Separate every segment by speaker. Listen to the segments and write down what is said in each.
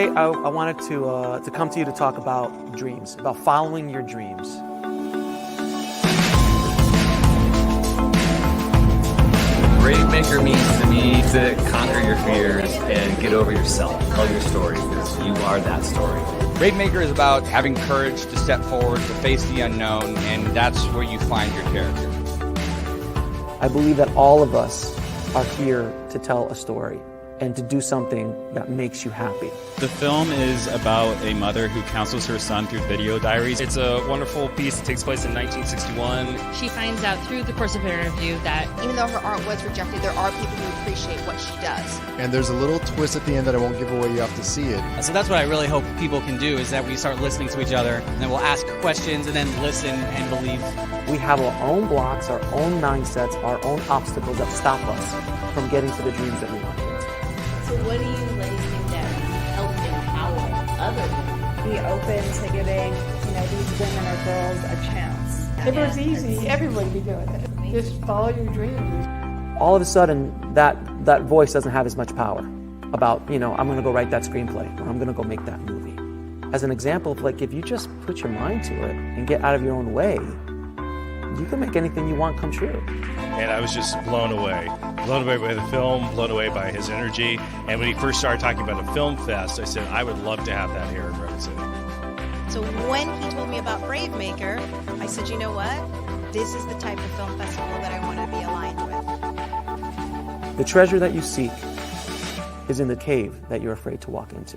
Speaker 1: Today, I wanted to come to you to talk about dreams, about following your dreams.
Speaker 2: Brave maker means to me to conquer your fears and get over yourself. Tell your story because you are that story.
Speaker 3: Brave maker is about having courage to step forward, to face the unknown, and that's where you find your character.
Speaker 1: I believe that all of us are here to tell a story and to do something that makes you happy.
Speaker 4: The film is about a mother who counsels her son through video diaries.
Speaker 5: It's a wonderful piece that takes place in 1961.
Speaker 6: She finds out through the course of her interview that
Speaker 7: even though her art was rejected, there are people who appreciate what she does.
Speaker 8: And there's a little twist at the end that I won't give away. You have to see it.
Speaker 9: So that's what I really hope people can do, is that we start listening to each other, and then we'll ask questions and then listen and believe.
Speaker 1: We have our own blocks, our own mindsets, our own obstacles that stop us from getting to the dreams that we want.
Speaker 10: So what do you ladies think that help empower other women?
Speaker 11: Be open to giving, these women or girls a chance.
Speaker 12: If it was easy, everybody would be doing it. Just follow your dreams.
Speaker 1: All of a sudden, that voice doesn't have as much power about, I'm going to go write that screenplay, or I'm going to go make that movie. As an example of, if you just put your mind to it and get out of your own way, you can make anything you want come true.
Speaker 13: And I was just blown away by the film, blown away by his energy. And when he first started talking about a film fest, I said, I would love to have that here in Redwood City.
Speaker 7: So when he told me about Brave Maker, I said, you know what? This is the type of film festival that I want to be aligned with.
Speaker 1: The treasure that you seek is in the cave that you're afraid to walk into.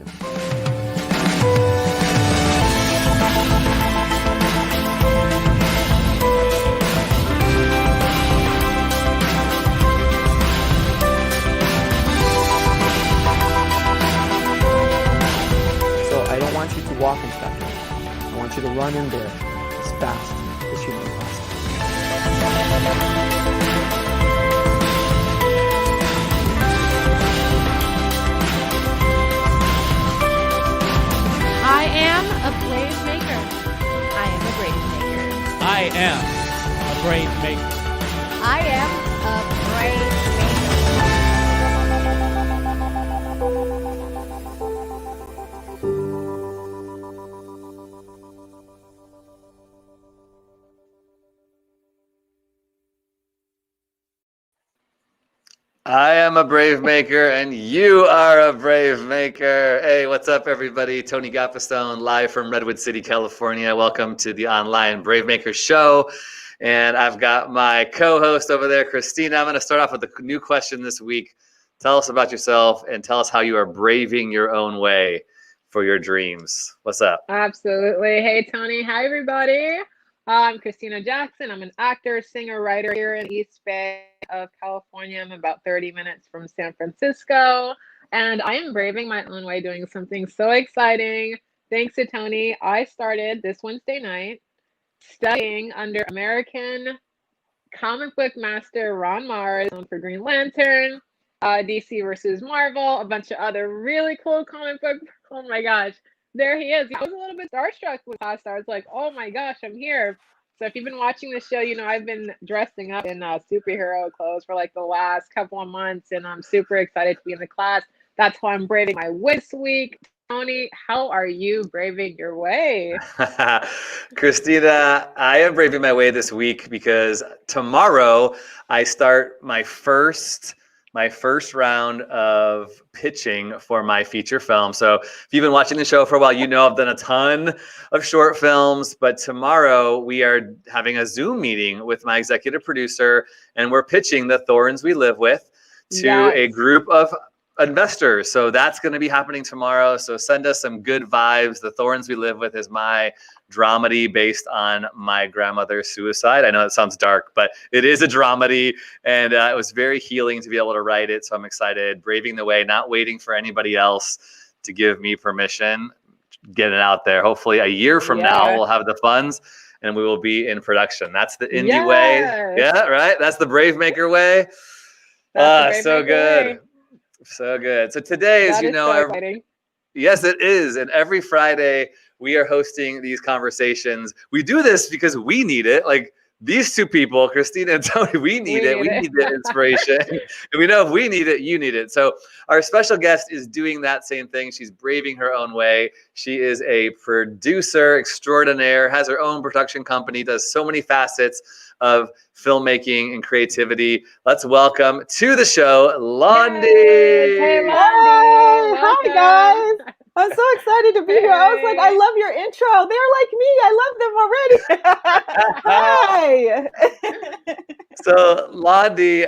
Speaker 1: I want you to walk into that cave. I want you to run in there as fast as humanly possible.
Speaker 6: I am a brave maker. I am a brave maker.
Speaker 9: I am a brave maker.
Speaker 7: I am a brave maker.
Speaker 2: I am a brave maker, and you are a brave maker. Hey, what's up, everybody? Tony Gaffastone, live from Redwood City, California. Welcome to the online Brave Maker Show. And I've got my co-host over there, Christina. I'm going to start off with a new question this week. Tell us about yourself and tell us how you are braving your own way for your dreams. What's up?
Speaker 14: Absolutely. Hey, Tony. Hi, everybody. I'm Christina Jackson. I'm an actor, singer, writer here in East Bay of California. I'm about 30 minutes from San Francisco, and I am braving my own way, doing something so exciting. Thanks to Tony, I started this Wednesday night studying under American comic book master Ron Mars for Green Lantern, DC versus Marvel, a bunch of other really cool comic book. Oh my gosh. There he is. I was a little bit starstruck when I started. I was like, oh my gosh, I'm here. So if you've been watching the show, I've been dressing up in superhero clothes for the last couple of months, and I'm super excited to be in the class. That's why I'm braving my way this week. Tony, how are you braving your way?
Speaker 2: Christina, I am braving my way this week because tomorrow I start my first round of pitching for my feature film. So if you've been watching the show for a while, I've done a ton of short films, but tomorrow we are having a Zoom meeting with my executive producer, and we're pitching The Thorns We Live With to a group of investors. So that's going to be happening tomorrow. So send us some good vibes. The Thorns We Live With is my dramedy based on my grandmother's suicide. I know it sounds dark, but it is a dramedy, and it was very healing to be able to write it. So I'm excited, braving the way, not waiting for anybody else to give me permission, get it out there. Hopefully a year from now, we'll have the funds and we will be in production. That's the indie way. Yeah, right. That's the brave maker way. So good. Way. So good. So today, as you know, yes, it is. And every Friday we are hosting these conversations. We do this because we need it. these two people, Christina and Tony, we need the inspiration. And we know if we need it, you need it. So our special guest is doing that same thing. She's braving her own way. She is a producer extraordinaire, has her own production company, does so many facets of filmmaking and creativity. Let's welcome to the show, Landi.
Speaker 14: Hey, Landi.
Speaker 12: Hi, guys. I'm so excited to be here. I was like, I love your intro. They're like me. I love them already. Hi.
Speaker 2: So Landi,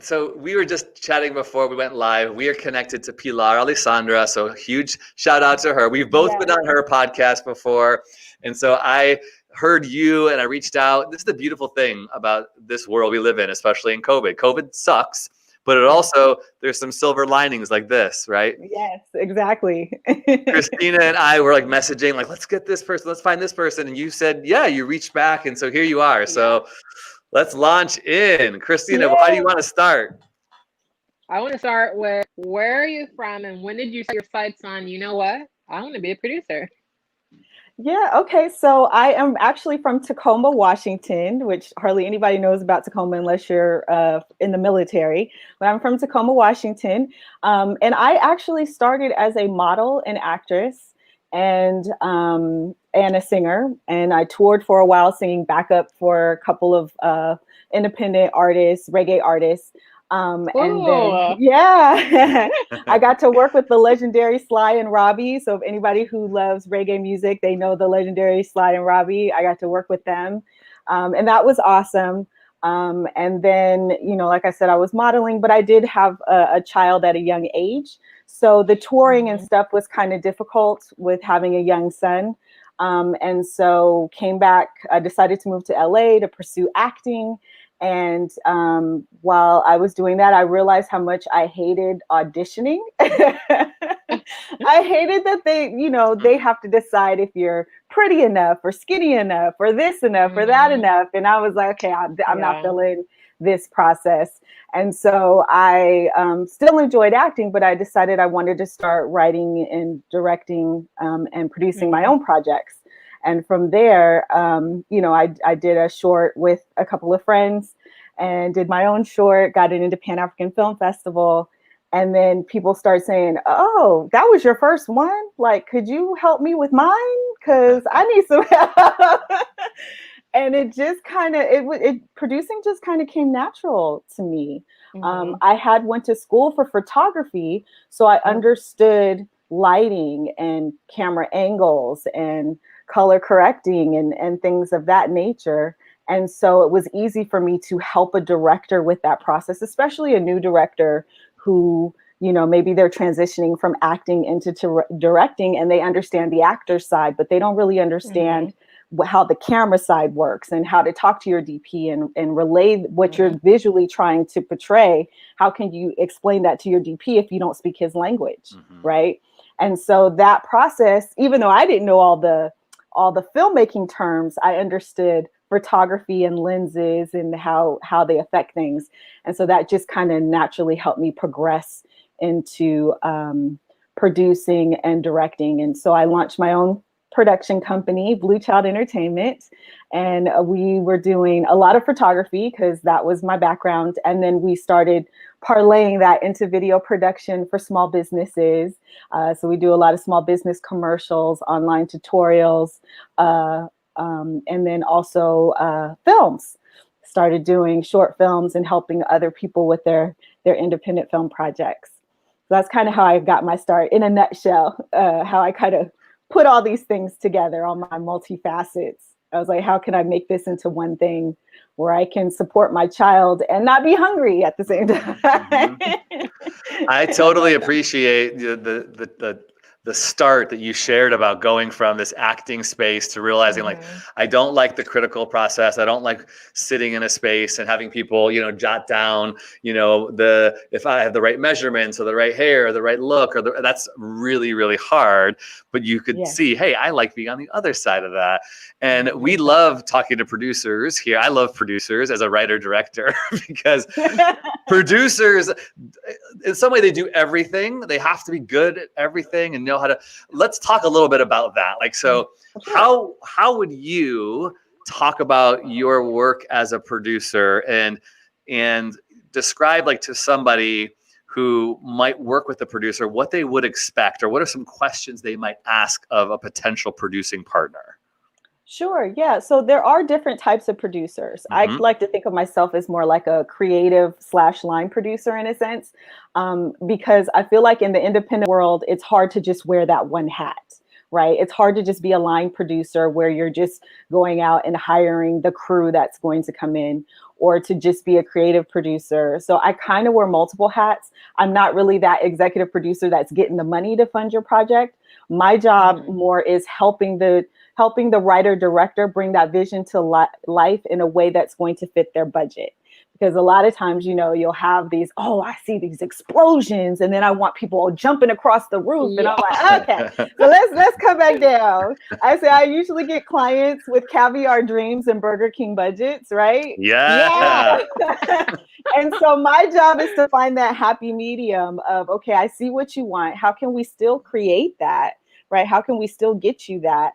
Speaker 2: so we were just chatting before we went live. We are connected to Pilar Alessandra. So huge shout out to her. We've both been on her podcast before. And so I heard you and I reached out. This is the beautiful thing about this world we live in, especially in COVID. COVID sucks, but it also, there's some silver linings like this, right?
Speaker 12: Yes, exactly.
Speaker 2: Christina and I were like messaging, like, let's get this person, let's find this person. And you said, yeah, you reached back. And so here you are. So let's launch in. Christina, how do you want to start?
Speaker 14: I want to start with, where are you from and when did you set your sights on, you know what? I want to be a producer.
Speaker 12: Yeah, okay. So I am actually from Tacoma, Washington, which hardly anybody knows about Tacoma unless you're in the military. But I'm from Tacoma, Washington. And I actually started as a model and actress and a singer. And I toured for a while singing backup for a couple of independent artists, reggae artists. And then, I got to work with the legendary Sly and Robbie. So if anybody who loves reggae music, they know the legendary Sly and Robbie. I got to work with them. And that was awesome. And then, you know, like I said, I was modeling, but I did have a child at a young age. So the touring and stuff was kind of difficult with having a young son. And so came back, I decided to move to LA to pursue acting. And while I was doing that, I realized how much I hated auditioning. I hated that they have to decide if you're pretty enough or skinny enough or this enough or that enough. And I was like, okay, I'm not feeling this process. And so I still enjoyed acting, but I decided I wanted to start writing and directing and producing my own projects. And from there, I did a short with a couple of friends and did my own short, got it into Pan African Film Festival. And then people start saying, oh, that was your first one? Like, could you help me with mine? Because I need some help. And it just kind of, producing just kind of came natural to me. I had went to school for photography, so I understood lighting and camera angles and color correcting and things of that nature. And so it was easy for me to help a director with that process, especially a new director who, you know, maybe they're transitioning from acting into directing and they understand the actor side, but they don't really understand how the camera side works and how to talk to your DP and relay what you're visually trying to portray. How can you explain that to your DP if you don't speak his language, right? And so that process, even though I didn't know all the filmmaking terms, I understood photography and lenses and how they affect things. And so that just kind of naturally helped me progress into producing and directing. And so I launched my own production company, Bluechild Entertainment. And we were doing a lot of photography because that was my background. And then we started parlaying that into video production for small businesses. So we do a lot of small business commercials, online tutorials, and then also films. Started doing short films and helping other people with their independent film projects. So that's kind of how I got my start in a nutshell, how I kind of put all these things together, all my multifacets. I was like, how can I make this into one thing where I can support my child and not be hungry at the same time?
Speaker 2: I totally appreciate the start that you shared about going from this acting space to realizing like, I don't like the critical process. I don't like sitting in a space and having people, you know, jot down, you know, if I have the right measurements or the right hair or the right look, that's really, really hard. But you could see, hey, I like being on the other side of that. And we love talking to producers here. I love producers as a writer director because producers, in some way, they do everything. They have to be good at everything and know how to. Let's talk a little bit about that. Like, so how would you talk about your work as a producer and describe, like, to somebody who might work with the producer, what they would expect, or what are some questions they might ask of a potential producing partner?
Speaker 12: Sure. Yeah. So there are different types of producers. I like to think of myself as more like a creative / line producer in a sense, because I feel like in the independent world, it's hard to just wear that one hat, right? It's hard to just be a line producer where you're just going out and hiring the crew that's going to come in, or to just be a creative producer. So I kind of wear multiple hats. I'm not really that executive producer that's getting the money to fund your project. My job more is helping the writer director bring that vision to life in a way that's going to fit their budget. Because a lot of times, you'll have these, oh, I see these explosions, and then I want people all jumping across the roof. And I'm like, okay, so let's come back down. I say I usually get clients with caviar dreams and Burger King budgets, right?
Speaker 2: Yeah.
Speaker 12: And so my job is to find that happy medium of, okay, I see what you want. How can we still create that, right? How can we still get you that?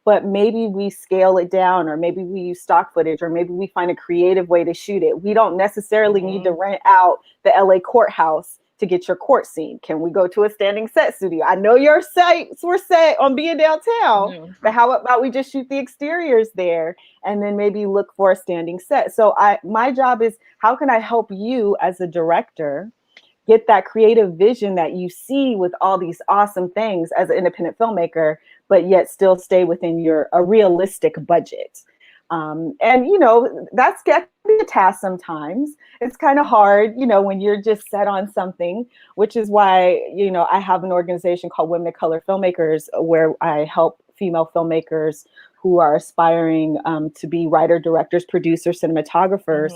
Speaker 12: But maybe we scale it down, or maybe we use stock footage, or maybe we find a creative way to shoot it. We don't necessarily need to rent out the LA courthouse to get your court scene. Can we go to a standing set studio? I know your sites were set on being downtown, but how about we just shoot the exteriors there and then maybe look for a standing set? So my job is, how can I help you as a director get that creative vision that you see with all these awesome things as an independent filmmaker, but yet still stay within a realistic budget? And, that's can be a task sometimes. It's kind of hard, when you're just set on something, which is why, I have an organization called Women of Color Filmmakers, where I help female filmmakers who are aspiring to be writer, directors, producers, cinematographers,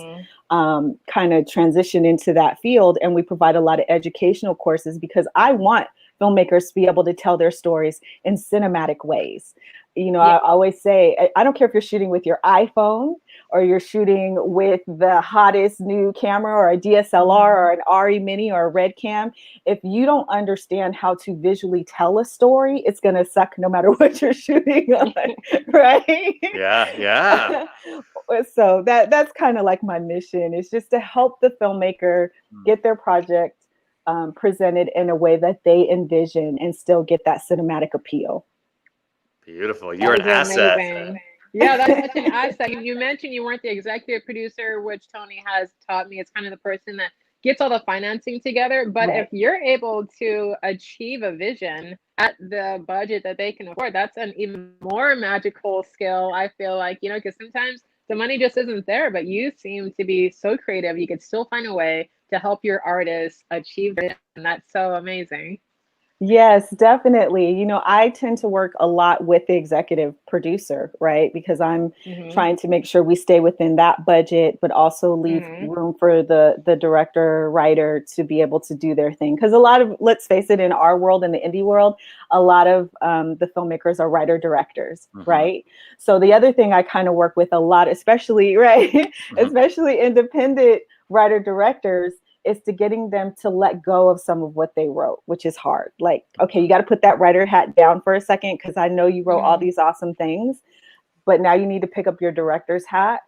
Speaker 12: kind of transition into that field. And we provide a lot of educational courses because I want filmmakers to be able to tell their stories in cinematic ways. I always say, I don't care if you're shooting with your iPhone or you're shooting with the hottest new camera or a DSLR or an RE Mini or a Red Cam. If you don't understand how to visually tell a story, it's going to suck no matter what you're shooting on, right?
Speaker 2: Yeah.
Speaker 12: So that's kind of like my mission, is just to help the filmmaker get their project presented in a way that they envision and still get that cinematic appeal.
Speaker 2: Beautiful. You're an asset.
Speaker 14: Amazing. Yeah, that's such an asset. You mentioned you weren't the executive producer, which Tony has taught me. It's kind of the person that gets all the financing together. But if you're able to achieve a vision at the budget that they can afford, that's an even more magical skill, I feel like, because sometimes the money just isn't there, but you seem to be so creative. You could still find a way to help your artists achieve it. And that's so amazing.
Speaker 12: Yes, definitely. I tend to work a lot with the executive producer, right? Because I'm trying to make sure we stay within that budget, but also leave room for the director, writer to be able to do their thing. Because a lot of, let's face it, in our world, in the indie world, a lot of the filmmakers are writer directors, right? So the other thing I kind of work with a lot, especially, right, especially independent writer directors, is to getting them to let go of some of what they wrote, which is hard. Like, okay, you got to put that writer hat down for a second, because I know you wrote all these awesome things, but now you need to pick up your director's hat.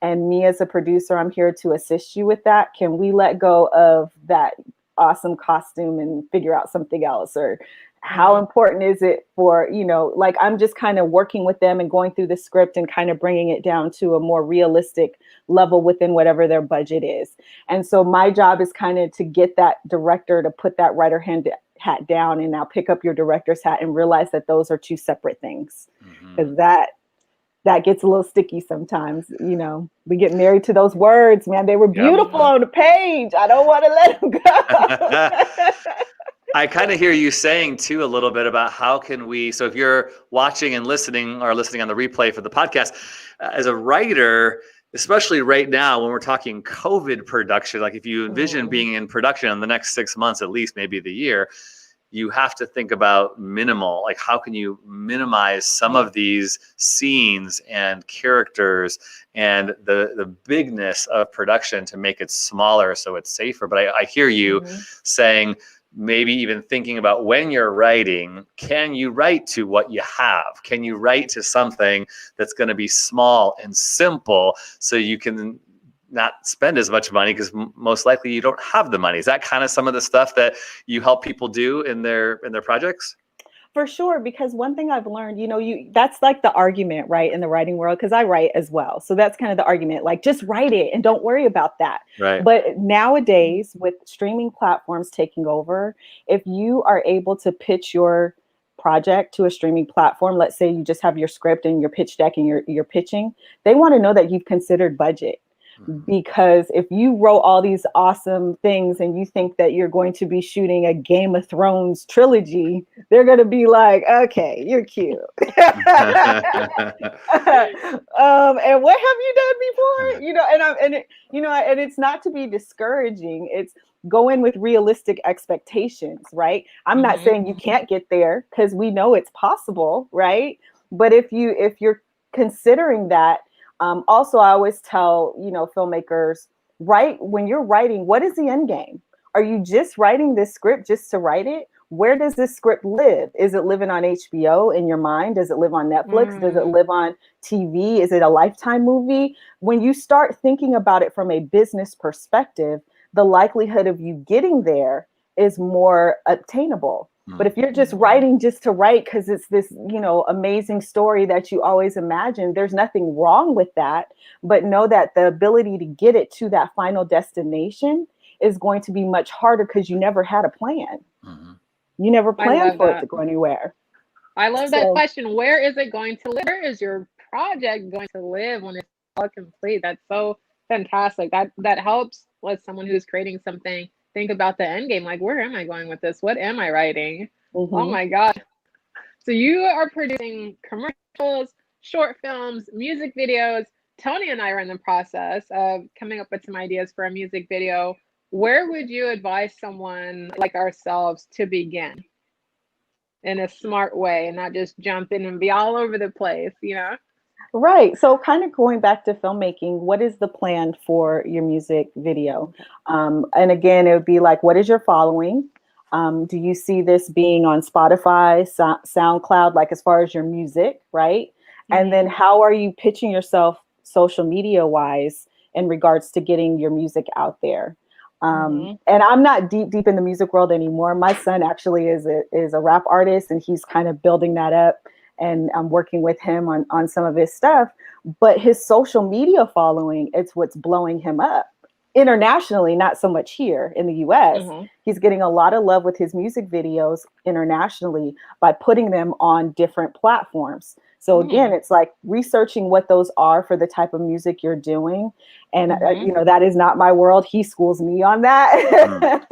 Speaker 12: And me as a producer, I'm here to assist you with that. Can we let go of that awesome costume and figure out something else? Or how important is it for, like, I'm just kind of working with them and going through the script and kind of bringing it down to a more realistic level within whatever their budget is. And so my job is kind of to get that director to put that writer hat down and now pick up your director's hat and realize that those are two separate things. Because that gets a little sticky sometimes. We get married to those words, man. They were beautiful on the page. I don't want to let them go.
Speaker 2: I kind of hear you saying too a little bit about how can we, so if you're watching and listening or listening on the replay for the podcast, as a writer, especially right now when we're talking COVID production, like if you envision being in production in the next 6 months, at least maybe the year, you have to think about minimal, like how can you minimize some of these scenes and characters and the bigness of production to make it smaller so it's safer. But I hear you saying, maybe even thinking about when you're writing, can you write to what you have? Can you write to something that's going to be small and simple so you can not spend as much money, because most likely you don't have the money? Is that kind of some of the stuff that you help people do in their projects?
Speaker 12: For sure, because one thing I've learned, that's like the argument, right, in the writing world, because I write as well. So that's kind of the argument, like just write it and don't worry about that.
Speaker 2: Right.
Speaker 12: But nowadays, with streaming platforms taking over, if you are able to pitch your project to a streaming platform, let's say you just have your script and your pitch deck and you're pitching, they want to know that you've considered budget. Because if you wrote all these awesome things and you think that you're going to be shooting a Game of Thrones trilogy, they're going to be like, okay, you're cute. And what have you done before? And it's not to be discouraging. It's go in with realistic expectations, right? I'm not saying you can't get there, because we know it's possible, right? But if you're considering that, also, I always tell, filmmakers, when you're writing, what is the end game? Are you just writing this script just to write it? Where does this script live? Is it living on HBO in your mind? Does it live on Netflix? Does it live on TV? Is it a Lifetime movie? When you start thinking about it from a business perspective, the likelihood of you getting there is more attainable. But if you're just writing just to write because it's this, amazing story that you always imagine, there's nothing wrong with that. But know that the ability to get it to that final destination is going to be much harder because you never had a plan. You never planned for it to go anywhere.
Speaker 14: I love that question. Where is it going to live? Where is your project going to live when it's all complete? That's so fantastic. That helps with someone who's creating something think about the end game. Like, where am I going with this? What am I writing? Oh my God. So you are producing commercials, short films, music videos. Tony and I are in the process of coming up with some ideas for a music video. Where would you advise someone like ourselves to begin in a smart way and not just jump in and be all over the place,
Speaker 12: Right. So kind of going back to filmmaking, what is the plan for your music video? And again, it would be like, what is your following? Do you see this being on Spotify, SoundCloud, like as far as your music, right? And then how are you pitching yourself social media wise in regards to getting your music out there? And I'm not deep in the music world anymore. My son actually is a rap artist, and he's kind of building that up. And I'm working with him on some of his stuff, but his social media following, it's what's blowing him up internationally, not so much here in the US. He's getting a lot of love with his music videos internationally by putting them on different platforms. So again, it's like researching what those are for the type of music you're doing. And, that is not my world. He schools me on that.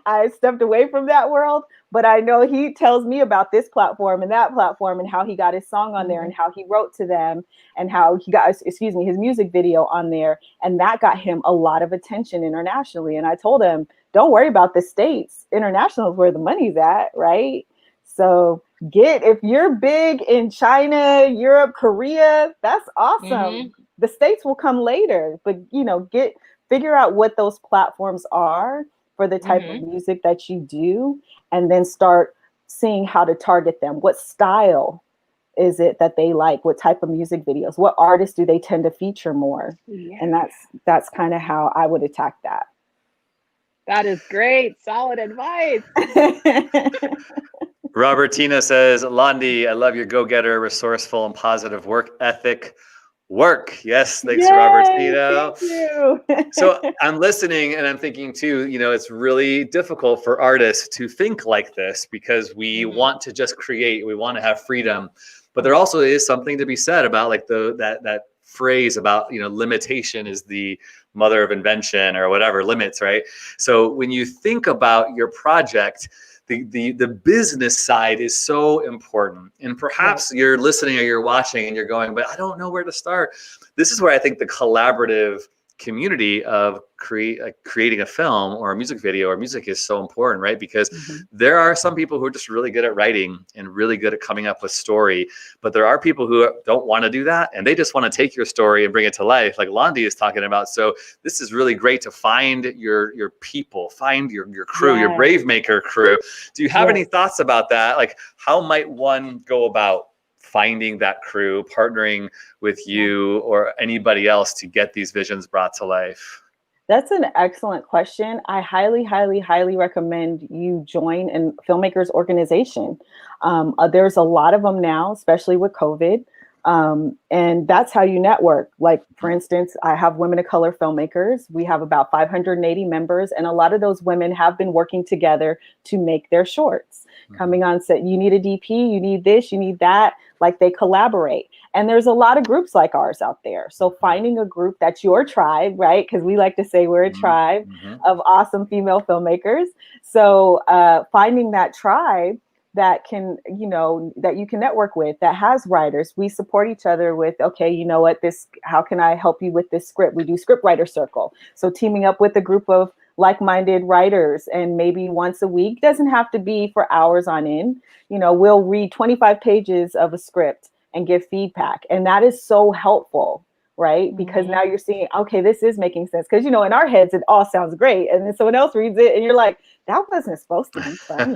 Speaker 12: I stepped away from that world, but I know he tells me about this platform and that platform and how he got his song on there and how he wrote to them and how he got, his music video on there. And that got him a lot of attention internationally. And I told him, don't worry about the States. International is where the money's at, right? So if you're big in China, Europe, Korea, that's awesome. The States will come later, but figure out what those platforms are for the type of music that you do, and then start seeing how to target them. What style is it that they like? What type of music videos? What artists do they tend to feature more? And that's kind of how I would attack that.
Speaker 14: That is great. Solid advice.
Speaker 2: Robertina says, Landi, I love your go-getter, resourceful, and positive work ethic. Yes, thanks, Robertina.
Speaker 12: Thank you.
Speaker 2: So I'm listening and I'm thinking too, it's really difficult for artists to think like this because we want to just create, we want to have freedom. But there also is something to be said about like that phrase about, limitation is the mother of invention or whatever, limits, right? So when you think about your project, the business side is so important. And perhaps you're listening or you're watching and you're going, but I don't know where to start. This is where I think the collaborative community of creating a film or a music video or music is so important, right? Because there are some people who are just really good at writing and really good at coming up with story, but there are people who don't want to do that, and they just want to take your story and bring it to life, like Landi is talking about. So this is really great to find your people, find your crew, your Brave Maker crew. Do you have any thoughts about that? Like, how might one go about finding that crew, partnering with you or anybody else to get these visions brought to life?
Speaker 12: That's an excellent question. I highly, highly, highly recommend you join a filmmakers organization. There's a lot of them now, especially with COVID. And that's how you network. Like, for instance, I have Women of Color Filmmakers. We have about 580 members, and a lot of those women have been working together to make their shorts. Coming on set, you need a DP, you need this, you need that. Like, they collaborate. And there's a lot of groups like ours out there. So finding a group that's your tribe, right? Because we like to say we're a tribe of awesome female filmmakers. So finding that tribe that can, that you can network with, that has writers. We support each other with, okay, you know what, how can I help you with this script? We do script writer circle. So teaming up with a group of like-minded writers, and maybe once a week, doesn't have to be for hours on end. We'll read 25 pages of a script and give feedback. And that is so helpful, right? Because now you're seeing, okay, this is making sense. Because, in our heads, it all sounds great. And then someone else reads it and you're like, that wasn't supposed to be funny.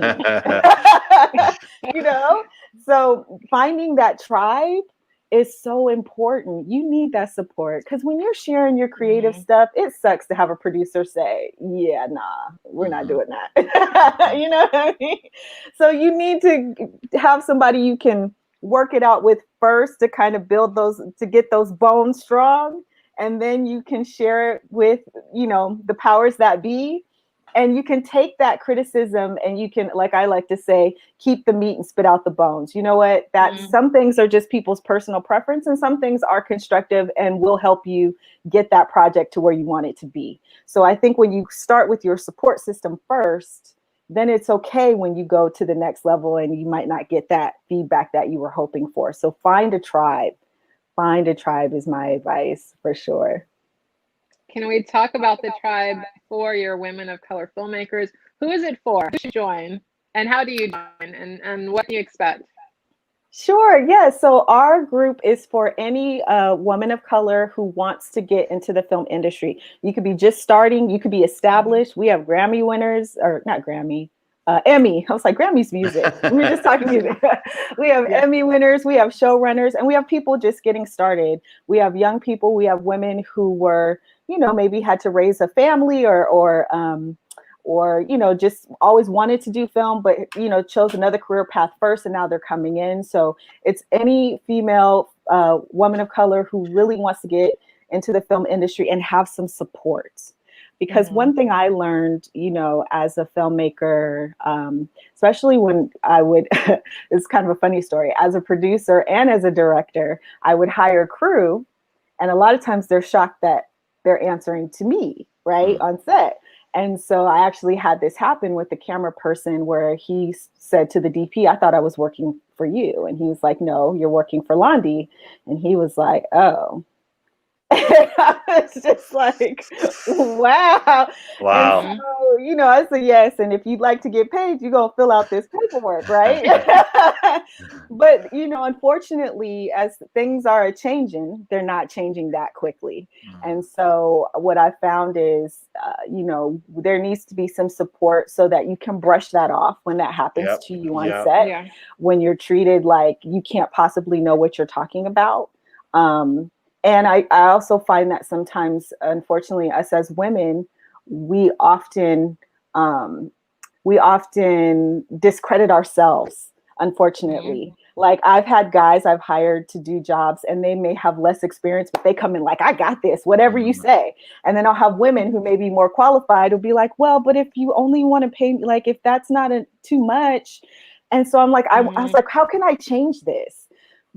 Speaker 12: So finding that tribe is so important. You need that support, because when you're sharing your creative stuff, it sucks to have a producer say, yeah, nah, we're not doing that. You know what I mean? So you need to have somebody you can work it out with first to kind of build to get those bones strong. And then you can share it with, the powers that be. And you can take that criticism and you can, like I like to say, keep the meat and spit out the bones. You know what? Some things are just people's personal preference, and some things are constructive and will help you get that project to where you want it to be. So I think when you start with your support system first, then it's okay when you go to the next level and you might not get that feedback that you were hoping for. So find a tribe. Find a tribe is my advice for sure.
Speaker 14: Can we talk about the tribe for your Women of Color Filmmakers? Who is it for? Who should join? And how do you join? And what do you expect?
Speaker 12: Sure. Yeah. So our group is for any woman of color who wants to get into the film industry. You could be just starting. You could be established. We have Grammy winners, or not Grammy, Emmy. I was like, Grammy's music. We're just talking music. We have Emmy winners. We have showrunners, and we have people just getting started. We have young people. We have women who were, maybe had to raise a family or just always wanted to do film, but, chose another career path first, and now they're coming in. So it's any female woman of color who really wants to get into the film industry and have some support. Because one thing I learned, as a filmmaker, especially when I would, it's kind of a funny story, as a producer and as a director, I would hire crew. And a lot of times they're shocked that they're answering to me, right, on set. And so I actually had this happen with the camera person where he said to the DP, I thought I was working for you. And he was like, no, you're working for Landi. And he was like, oh. It's just like, wow. And so, I said, yes. And if you'd like to get paid, you're going to fill out this paperwork, right? But, unfortunately, as things are changing, they're not changing that quickly. And so what I found is, there needs to be some support so that you can brush that off when that happens to you on set, when you're treated like you can't possibly know what you're talking about. And I also find that sometimes, unfortunately, us as women, we often discredit ourselves, unfortunately. Like, I've had guys I've hired to do jobs, and they may have less experience, but they come in like, I got this, whatever you say. And then I'll have women who may be more qualified who'll be like, well, but if you only want to pay me, like, if that's not too much. And so I'm like, I was like, how can I change this?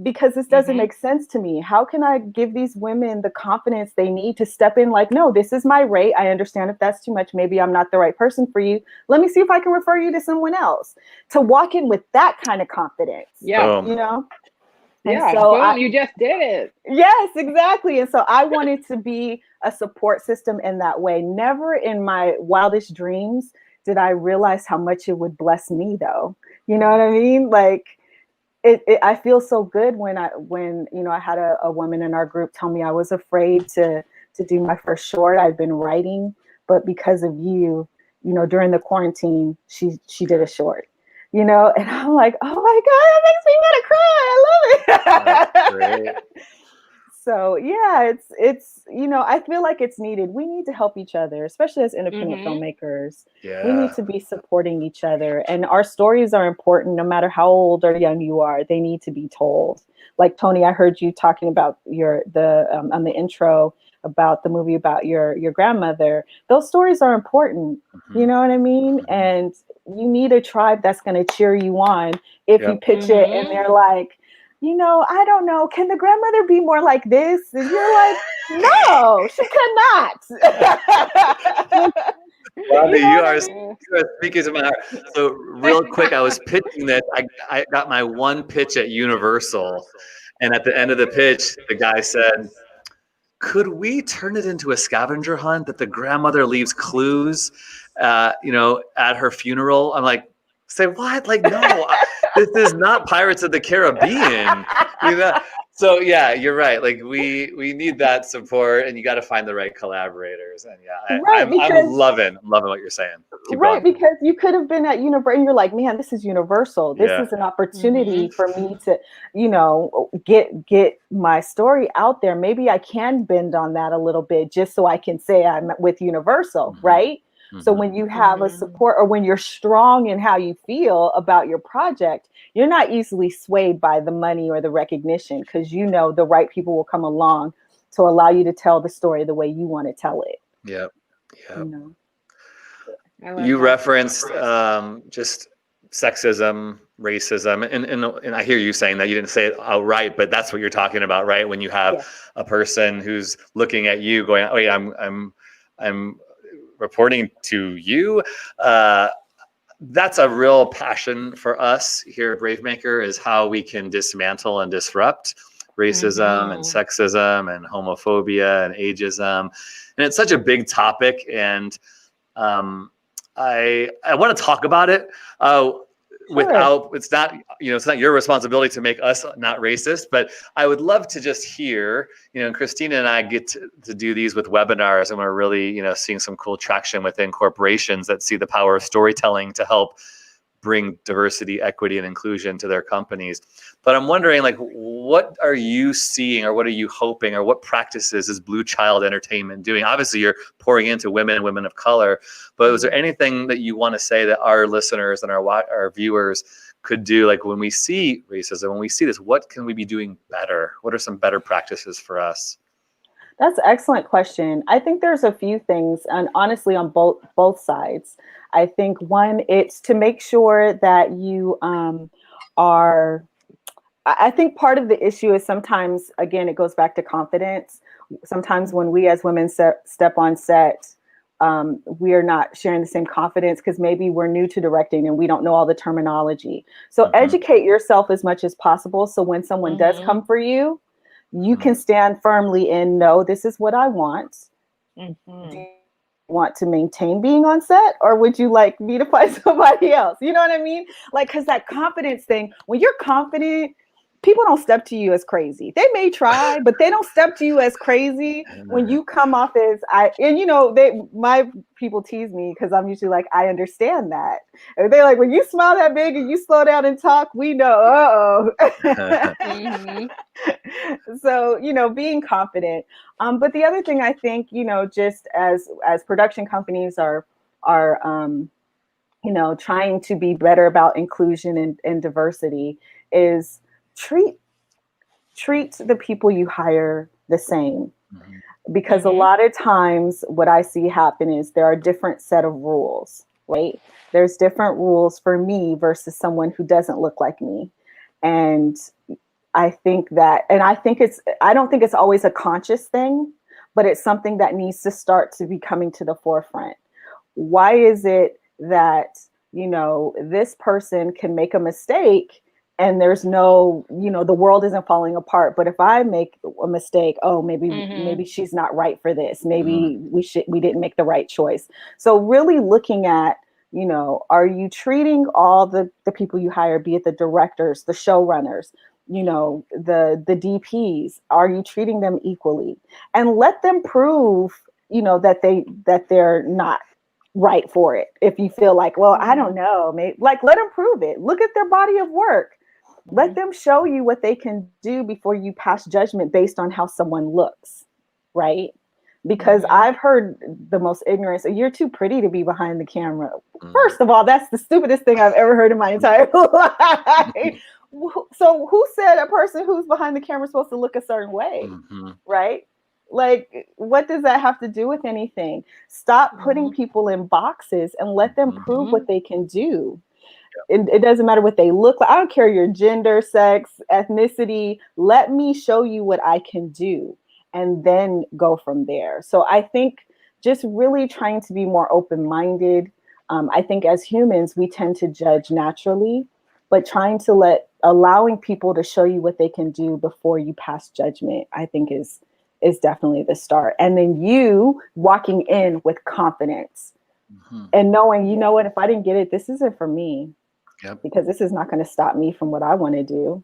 Speaker 12: Because this doesn't make sense to me. How can I give these women the confidence they need to step in? Like, no, this is my rate. I understand if that's too much, maybe I'm not the right person for you. Let me see if I can refer you to someone else. To walk in with that kind of confidence. And
Speaker 14: Yeah,
Speaker 12: so
Speaker 14: boom, you just did it.
Speaker 12: yes, exactly. And so I wanted to be a support system in that way. Never in my wildest dreams did I realize how much it would bless me, though. You know what I mean? Like, I feel so good when I had a woman in our group tell me I was afraid to do my first short. I'd been writing, but because of you, during the quarantine, she did a short. And I'm like, oh my God, that makes me want to cry. I love it.
Speaker 2: That's great.
Speaker 12: So yeah, it's I feel like it's needed. We need to help each other, especially as independent filmmakers. We need to be supporting each other, and our stories are important no matter how old or young you are. They need to be told. Like Tony, I heard you talking about on the intro about the movie about your grandmother. Those stories are important. You know what I mean? And you need a tribe that's going to cheer you on if you pitch it and they're like, I don't know, can the grandmother be more like this? And you're like, no, she cannot.
Speaker 2: Landi, you are speaking to my heart. So real quick, I was pitching this. I got my one pitch at Universal, and at the end of the pitch, the guy said, could we turn it into a scavenger hunt that the grandmother leaves clues, at her funeral? I'm like, say what? Like, no, this is not Pirates of the Caribbean. So yeah, you're right. Like we need that support, and you got to find the right collaborators. And yeah, I'm loving what you're saying. Keep going.
Speaker 12: Because you could have been at Universal, and you're like, man, this is Universal. This is an opportunity for me to, get my story out there. Maybe I can bend on that a little bit, just so I can say I'm with Universal, right? So when you have a support, or when you're strong in how you feel about your project, you're not easily swayed by the money or the recognition, because the right people will come along to allow you to tell the story the way you want to tell it.
Speaker 2: Yep. You referenced just sexism, racism, and I hear you saying that. You didn't say it outright, but that's what you're talking about, right? When you have a person who's looking at you going, "Oh, yeah, I'm reporting to you." That's a real passion for us here at Bravemaker, is how we can dismantle and disrupt racism and sexism and homophobia and ageism. And it's such a big topic, and I want to talk about it without, it's not your responsibility to make us not racist, but I would love to just hear, Christina and I get to do these with webinars, and we're really, seeing some cool traction within corporations that see the power of storytelling to help bring diversity, equity, and inclusion to their companies. But I'm wondering, like, what are you seeing, or what are you hoping, or what practices is Bluechild Entertainment doing? Obviously, you're pouring into women and women of color, but is there anything that you want to say that our listeners and our viewers could do? Like, when we see racism, when we see this, what can we be doing better? What are some better practices for us?
Speaker 12: That's an excellent question. I think there's a few things, and honestly, on both sides. I think one, it's to make sure that you are. I think part of the issue is sometimes, again, it goes back to confidence. Sometimes when we as women step on set, we are not sharing the same confidence because maybe we're new to directing and we don't know all the terminology. So educate yourself as much as possible. So when someone does come for you, you can stand firmly in, no, this is what I want. Do you want to maintain being on set, or would you like me to find somebody else? You know what I mean? Like, because that confidence thing, when you're confident, people don't step to you as crazy. They may try, but they don't step to you as crazy when you come off as my people tease me because I'm usually like, I understand that. And they're like, when you smile that big and you slow down and talk, we know, So, being confident. But the other thing I think, just as production companies are trying to be better about inclusion and diversity, is treat the people you hire the same. Because a lot of times what I see happen is there are a different set of rules, right? There's different rules for me versus someone who doesn't look like me. And I think that, I don't think it's always a conscious thing, but it's something that needs to start to be coming to the forefront. Why is it that, this person can make a mistake and there's no, the world isn't falling apart. But if I make a mistake, oh, maybe she's not right for this. Maybe we didn't make the right choice. So really looking at, are you treating all the people you hire, be it the directors, the showrunners, the DPs, are you treating them equally? And let them prove, that they're not right for it. If you feel like, well, I don't know, maybe, like, let them prove it. Look at their body of work. Let them show you what they can do before you pass judgment based on how someone looks, right? Because I've heard the most ignorant, so you're too pretty to be behind the camera. First of all, that's the stupidest thing I've ever heard in my entire life. So who said a person who's behind the camera is supposed to look a certain way, right? Like, what does that have to do with anything? Stop putting people in boxes and let them prove what they can do. It doesn't matter what they look like. I don't care your gender, sex, ethnicity. Let me show you what I can do and then go from there. So I think just really trying to be more open-minded. I think as humans, we tend to judge naturally, but allowing people to show you what they can do before you pass judgment, I think is definitely the start. And then you walking in with confidence and knowing, you know what, if I didn't get it, this isn't for me. Because this is not going to stop me from what I want to do.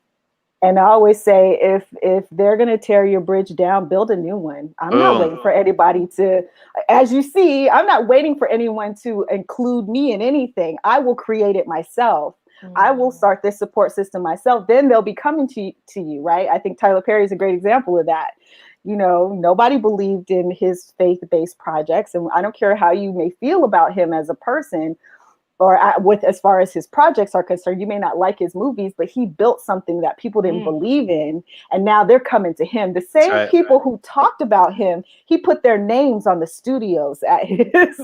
Speaker 12: And I always say, if they're going to tear your bridge down, build a new one. I'm not waiting for anybody to, as you see, I'm not waiting for anyone to include me in anything. I will create it myself. I will start this support system myself. Then they'll be coming to you, right? I think Tyler Perry is a great example of that. Nobody believed in his faith-based projects. And I don't care how you may feel about him as a person, or as far as his projects are concerned, you may not like his movies, but he built something that people didn't believe in, and now they're coming to him. The same people who talked about him, he put their names on the studios at his.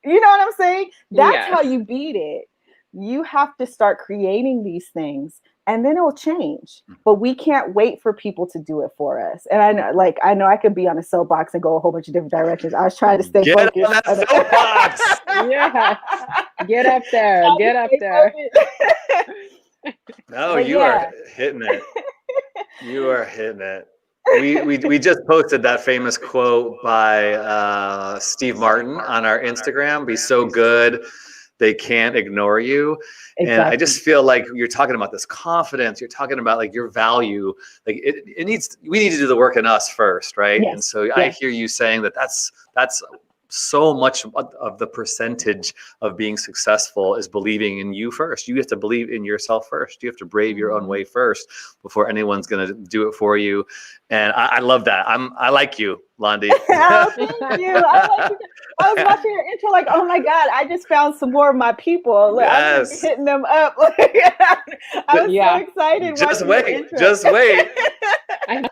Speaker 12: You know what I'm saying? That's how you beat it. You have to start creating these things, and then it'll change. But we can't wait for people to do it for us. And I know I could be on a soapbox and go a whole bunch of different directions. I was trying to stay focused.
Speaker 2: Get on that soapbox.
Speaker 14: Yeah. Get up there. Get up there.
Speaker 2: No, you are hitting it. You are hitting it. We just posted that famous quote by Steve Martin on our Instagram. Be so good they can't ignore you. Exactly. And I just feel like you're talking about this confidence. You're talking about like your value. Like we need to do the work in us first, right? Yes. And so I hear you saying that's so much of the percentage of being successful is believing in you first. You have to believe in yourself first. You have to brave your own way first before anyone's going to do it for you. And I love that. I like you, Landi.
Speaker 12: Oh, thank you. I was watching your intro like, oh my God, I just found some more of my people. Like, I was hitting them up. I was so excited.
Speaker 2: Just wait.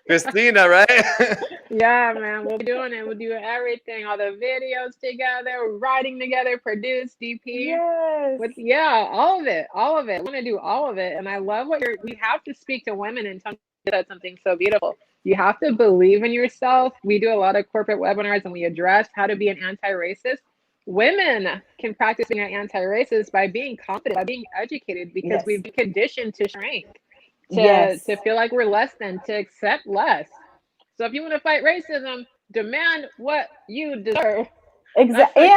Speaker 2: Christina, right?
Speaker 14: Yeah, man. We'll be doing it. We'll do everything. All the videos together, writing together, produce, DP.
Speaker 12: Yes.
Speaker 14: All of it. All of it. I want to do all of it. And I love we have to speak to women, and that's something so beautiful. You have to believe in yourself. We do a lot of corporate webinars and we address how to be an anti-racist. Women can practice being an anti-racist by being confident, by being educated, because we've been conditioned to shrink, to feel like we're less than, to accept less. So if you want to fight racism, demand what you deserve.
Speaker 12: Exactly.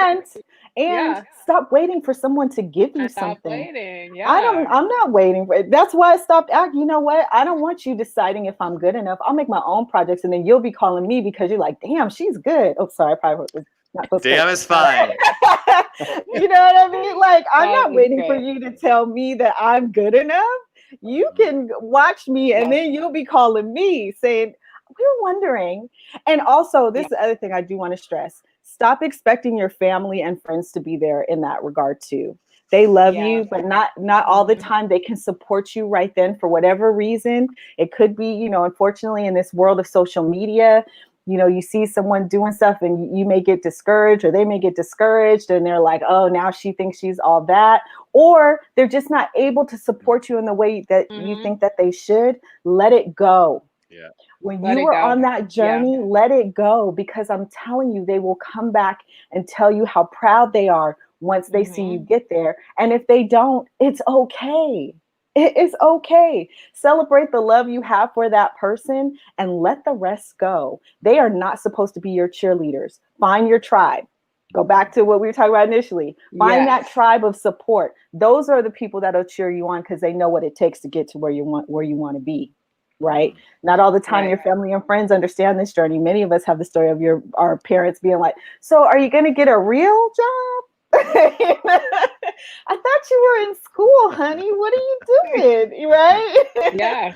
Speaker 12: And stop waiting for someone to give you something.
Speaker 14: Waiting. Yeah.
Speaker 12: I'm not waiting for it. That's why I stopped acting. You know what? I don't want you deciding if I'm good enough. I'll make my own projects, and then you'll be calling me because you're like, damn, she's good. Oh, sorry, I probably was not supposed to.
Speaker 2: Damn, it's fine.
Speaker 12: You know what I mean? Like, I'm not waiting for you to tell me that I'm good enough. You can watch me, and then you'll be calling me saying, we were wondering. And also, this is the other thing I do want to stress. Stop expecting your family and friends to be there in that regard too. They love you, but not all the time. They can support you right then for whatever reason. It could be, unfortunately, in this world of social media, you see someone doing stuff and you may get discouraged, or they may get discouraged, and they're like, oh, now she thinks she's all that. Or they're just not able to support you in the way that you think that they should. Let it go.
Speaker 2: Yeah.
Speaker 12: When you are on that journey, let it go, because I'm telling you, they will come back and tell you how proud they are once they see you get there. And if they don't, it's okay. It is okay. Celebrate the love you have for that person and let the rest go. They are not supposed to be your cheerleaders. Find your tribe. Go back to what we were talking about initially. Find that tribe of support. Those are the people that'll cheer you on because they know what it takes to get to where you want to be. Right? Not all the time your family and friends understand this journey. Many of us have the story of our parents being like, "So are you going to get a real job? I thought you were in school, honey. What are you doing?" Right?
Speaker 14: Yeah.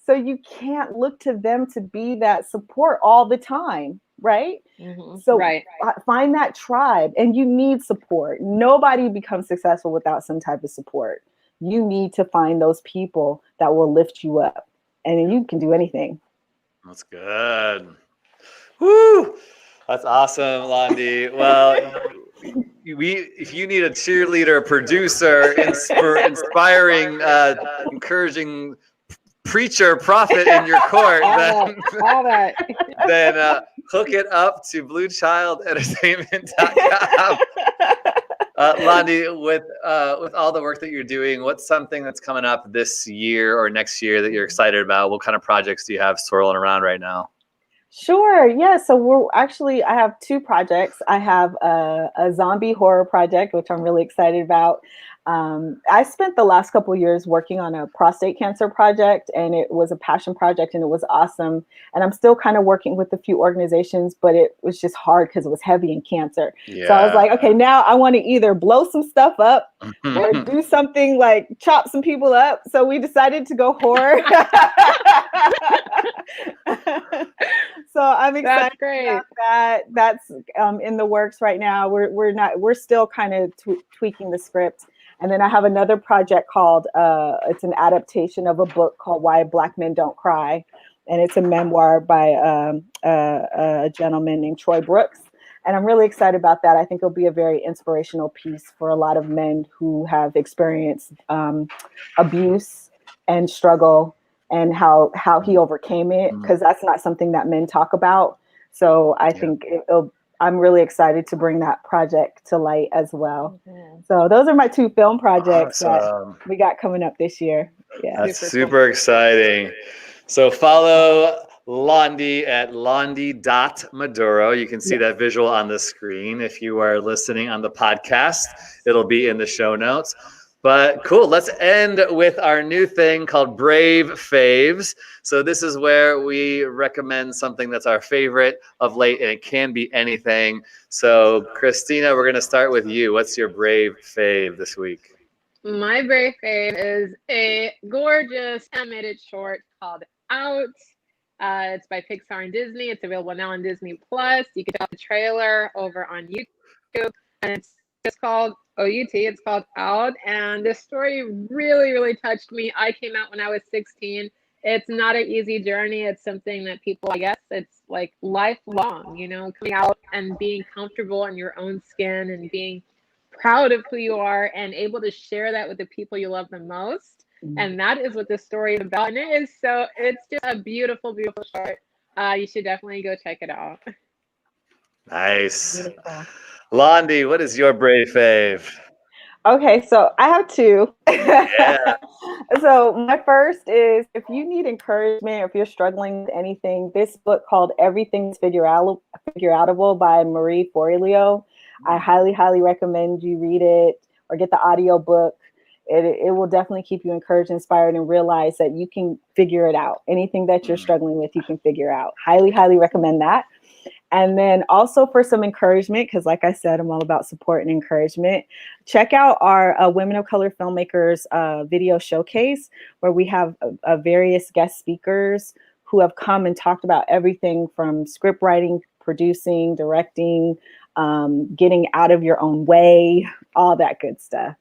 Speaker 12: So you can't look to them to be that support all the time, right? So find that tribe, and you need support. Nobody becomes successful without some type of support. You need to find those people that will lift you up, and then you can do anything.
Speaker 2: That's good. Woo! That's awesome, Landi. Well, if you need a cheerleader, producer, inspiring, encouraging preacher, prophet in your court, then hook it up to bluechildentertainment.com. Landi, with all the work that you're doing, what's something that's coming up this year or next year that you're excited about? What kind of projects do you have swirling around right now?
Speaker 12: Sure. Yeah. So I have two projects. I have a zombie horror project, which I'm really excited about. I spent the last couple of years working on a prostate cancer project, and it was a passion project, and it was awesome. And I'm still kind of working with a few organizations, but it was just hard because it was heavy in cancer. So I was like, okay, now I want to either blow some stuff up or do something like chop some people up. So we decided to go horror. So I'm excited about that. That's in the works right now. We're still kind of tweaking the script. And then I have another project called, it's an adaptation of a book called Why Black Men Don't Cry. And it's a memoir by a gentleman named Troy Brooks. And I'm really excited about that. I think it'll be a very inspirational piece for a lot of men who have experienced abuse and struggle, and how he overcame it, because that's not something that men talk about. So I think I'm really excited to bring that project to light as well. So those are my two film projects that we got coming up this year. Yeah,
Speaker 2: that's super exciting. So follow Landi at landi.maduro. You can see that visual on the screen. If you are listening on the podcast, it'll be in the show notes. But cool, let's end with our new thing called Brave Faves. So this is where we recommend something that's our favorite of late, and it can be anything. So Christina, we're going to start with you. What's your Brave Fave this week?
Speaker 14: My Brave Fave is a gorgeous animated short called Out. It's by Pixar and Disney. It's available now on Disney Plus. You can check out the trailer over on YouTube, and it's just called OUT. It's called Out, and this story really, really touched me. I came out when I was 16. It's not an easy journey. It's something that people, I guess, it's like lifelong, you know, coming out and being comfortable in your own skin and being proud of who you are and able to share that with the people you love the most. And that is what this story is about. And it's just a beautiful, beautiful short. You should definitely go check it out.
Speaker 2: Nice. Beautiful. Landi, what is your Brave Fave?
Speaker 12: Okay, so I have two.
Speaker 2: Yeah.
Speaker 12: So my first is, if you need encouragement, or if you're struggling with anything, this book called Everything's Figureoutable by Marie Forleo. I highly, highly recommend you read it or get the audio book. It will definitely keep you encouraged, inspired, and realize that you can figure it out. Anything that you're struggling with, you can figure out. Highly, highly recommend that. And then also for some encouragement, because like I said, I'm all about support and encouragement. Check out our Women of Color Filmmakers video showcase, where we have various guest speakers who have come and talked about everything from script writing, producing, directing, getting out of your own way, all that good stuff.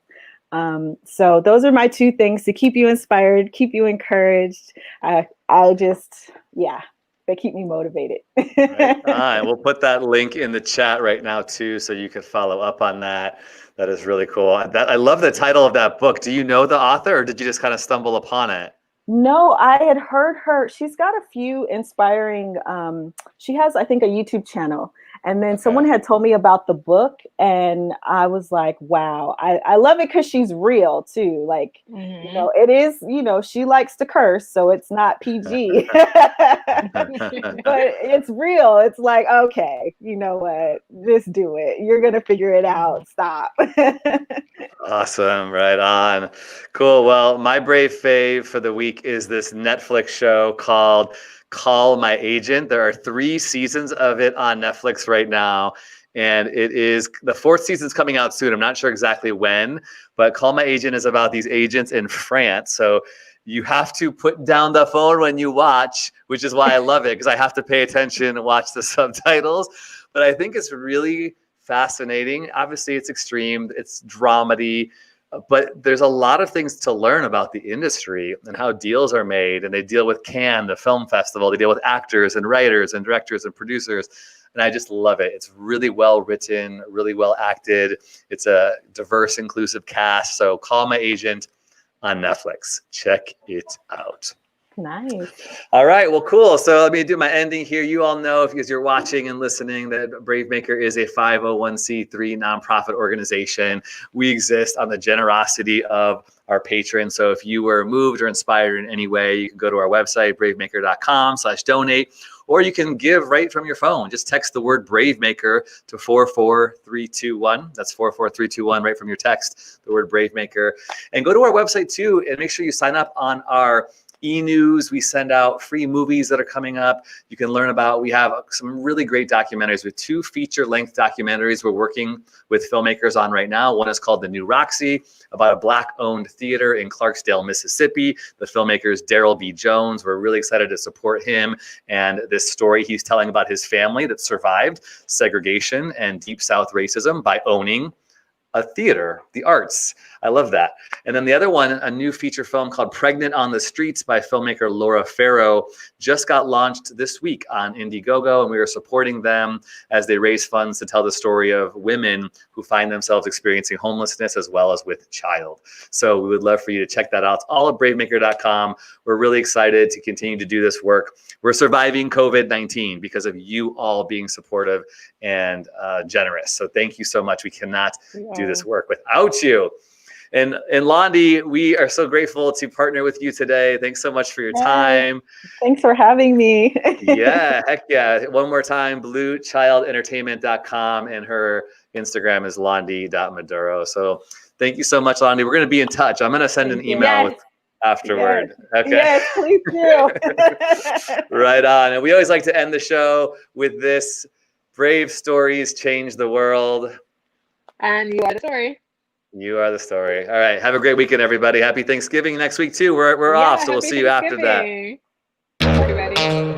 Speaker 12: So those are my two things to keep you inspired, keep you encouraged. They keep me motivated.
Speaker 2: Right. We'll put that link in the chat right now too, so you can follow up on that. That is really cool. I love the title of that book. Do you know the author, or did you just kind of stumble upon it?
Speaker 12: No, I had heard her. She's got a few inspiring, she has, I think, a YouTube channel, And then someone had told me about the book, and I was like, wow, I love it because she's real too. Like, you know, it is, you know, she likes to curse, so it's not PG, but it's real. It's like, okay, you know what? Just do it. You're going to figure it out. Stop.
Speaker 2: Awesome. Right on. Cool. Well, my brave fave for the week is this Netflix show called Call My Agent. There are 3 seasons of it on Netflix right now. And it is the 4th season's coming out soon. I'm not sure exactly when, but Call My Agent is about these agents in France. So you have to put down the phone when you watch, which is why I love it, because I have to pay attention and watch the subtitles. But I think it's really fascinating. Obviously, it's extreme, it's dramedy, but there's a lot of things to learn about the industry and how deals are made. And they deal with Cannes, the film festival. They deal with actors and writers and directors and producers. And I just love it. It's really well written, really well acted. It's a diverse, inclusive cast. So Call My Agent on Netflix. Check it out.
Speaker 12: Nice.
Speaker 2: All right. Well, cool. So let me do my ending here. You all know, because you're watching and listening, that Bravemaker is a 501c3 nonprofit organization. We exist on the generosity of our patrons. So if you were moved or inspired in any way, you can go to our website, bravemaker.com/donate, or you can give right from your phone. Just text the word Bravemaker to 44321. That's 44321 right from your text, the word Bravemaker. And go to our website too, and make sure you sign up on our e-news. We send out free movies that are coming up. You can learn about, we have some really great documentaries with 2 feature-length documentaries we're working with filmmakers on right now. One is called The New Roxy, about a Black-owned theater in Clarksdale, Mississippi. The filmmaker is Daryl B. Jones. We're really excited to support him and this story he's telling about his family that survived segregation and Deep South racism by owning a theater, the arts. I love that. And then the other one, a new feature film called Pregnant on the Streets by filmmaker Laura Farrow, just got launched this week on Indiegogo, and we are supporting them as they raise funds to tell the story of women who find themselves experiencing homelessness as well as with child. So we would love for you to check that out. It's all at bravemaker.com. We're really excited to continue to do this work. We're surviving COVID-19 because of you all being supportive and generous. So thank you so much. We cannot do this work without you. And Landi, we are so grateful to partner with you today. Thanks so much for your time.
Speaker 12: Thanks for having me.
Speaker 2: Yeah, heck yeah. One more time, bluechildentertainment.com, and her Instagram is landi.maduro. So thank you so much, Landi. We're going to be in touch. I'm going to send an email afterward.
Speaker 12: Yes.
Speaker 2: Okay.
Speaker 12: Yes, please do.
Speaker 2: Right on. And we always like to end the show with this: brave stories change the world.
Speaker 14: And you are the story.
Speaker 2: You are the story. All right. Have a great weekend, everybody. Happy Thanksgiving next week, too. We're off, so we'll see you after that.
Speaker 14: Everybody.